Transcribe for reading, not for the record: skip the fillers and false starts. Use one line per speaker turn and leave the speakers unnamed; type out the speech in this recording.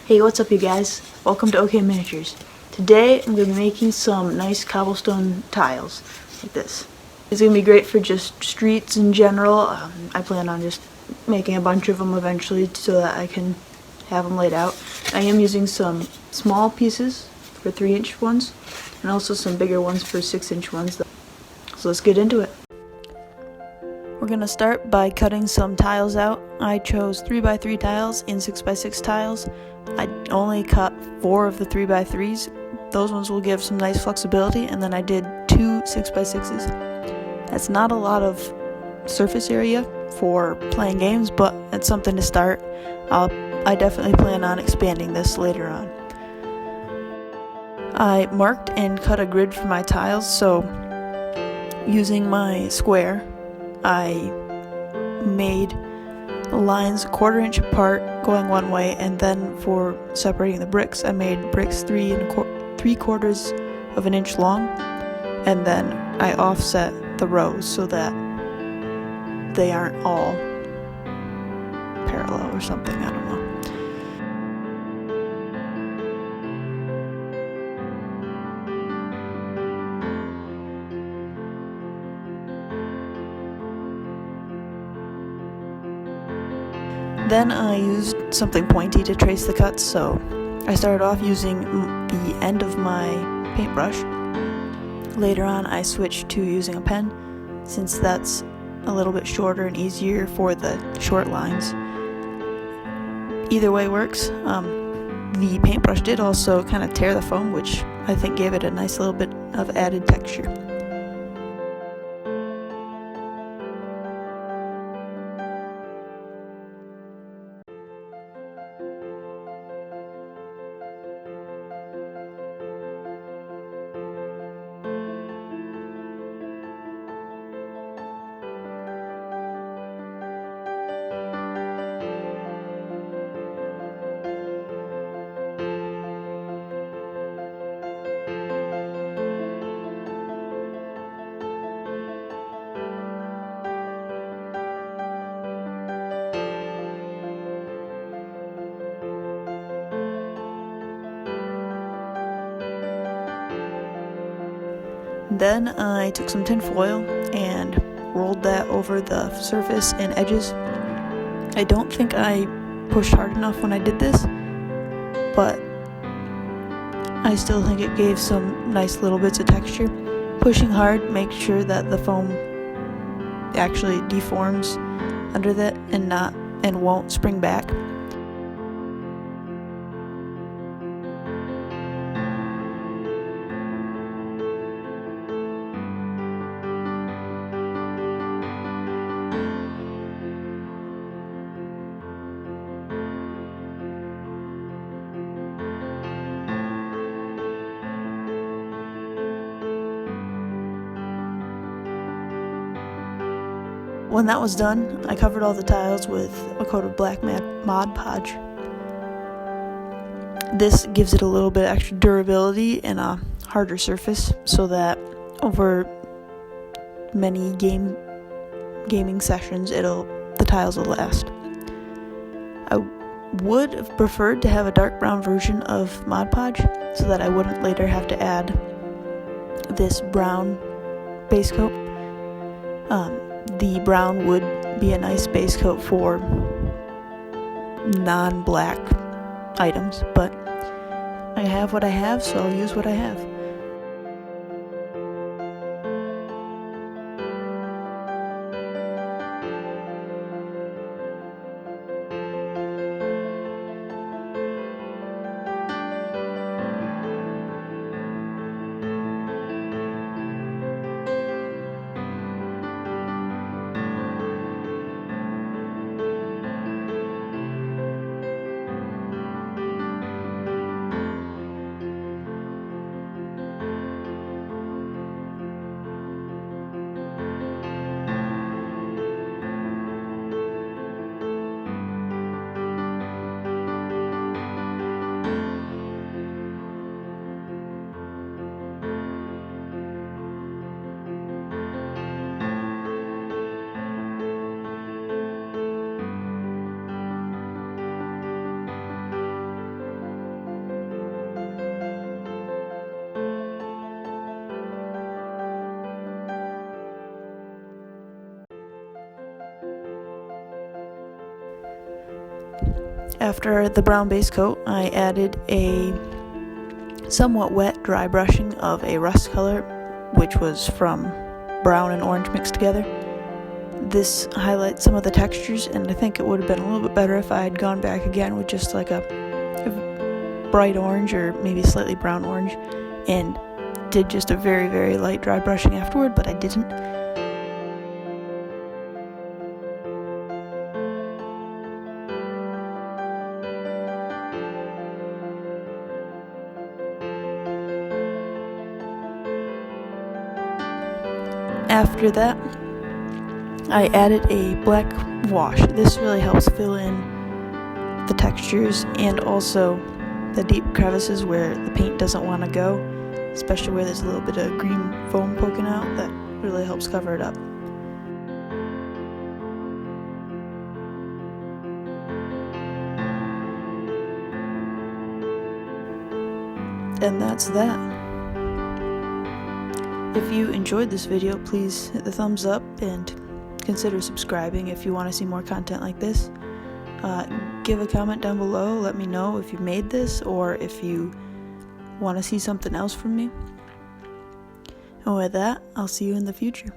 Hey, what's up you guys? Welcome to OK Miniatures. Today I'm going to be making some nice cobblestone tiles, like this. It's going to be great for just streets in general. I plan on just making a bunch of them eventually so that I can have them laid out. I am using some small pieces for 3-inch ones, and also some bigger ones for 6-inch ones. So let's get into it. We're going to start by cutting some tiles out. I chose 3x3 tiles and 6x6 tiles. I only cut 4 of the 3x3s. Those ones will give some nice flexibility, and then I did 2 6x6s. That's not a lot of surface area for playing games, but it's something to start. I definitely plan on expanding this later on. I marked and cut a grid for my tiles, so using my square, I made lines 1/4 inch apart going one way, and then for separating the bricks, I made bricks 3/4 of an inch long, and then I offset the rows so that they aren't all parallel or something, I don't know. Then I used something pointy to trace the cuts, so I started off using the end of my paintbrush. Later on I switched to using a pen, since that's a little bit shorter and easier for the short lines. Either way works. The paintbrush did also kind of tear the foam, which I think gave it a nice little bit of added texture. Then I took some tin foil and rolled that over the surface and edges. I don't think I pushed hard enough when I did this, but I still think it gave some nice little bits of texture. Pushing hard makes sure that the foam actually deforms under that and won't spring back. When that was done, I covered all the tiles with a coat of black Mod Podge. This gives it a little bit extra durability and a harder surface, so that over many gaming sessions, the tiles will last. I would have preferred to have a dark brown version of Mod Podge, so that I wouldn't later have to add this brown base coat. The brown would be a nice base coat for non-black items, but I have what I have, so I'll use what I have. After the brown base coat, I added a somewhat wet dry brushing of a rust color, which was from brown and orange mixed together. This highlights some of the textures, and I think it would have been a little bit better if I had gone back again with just like a bright orange or maybe slightly brown orange and did just a very, very light dry brushing afterward, but I didn't. After that, I added a black wash. This really helps fill in the textures and also the deep crevices where the paint doesn't want to go, especially where there's a little bit of green foam poking out. That really helps cover it up. And that's that. If you enjoyed this video, please hit the thumbs up and consider subscribing if you want to see more content like this. Give a comment down below, let me know if you made this or if you want to see something else from me. And with that, I'll see you in the future.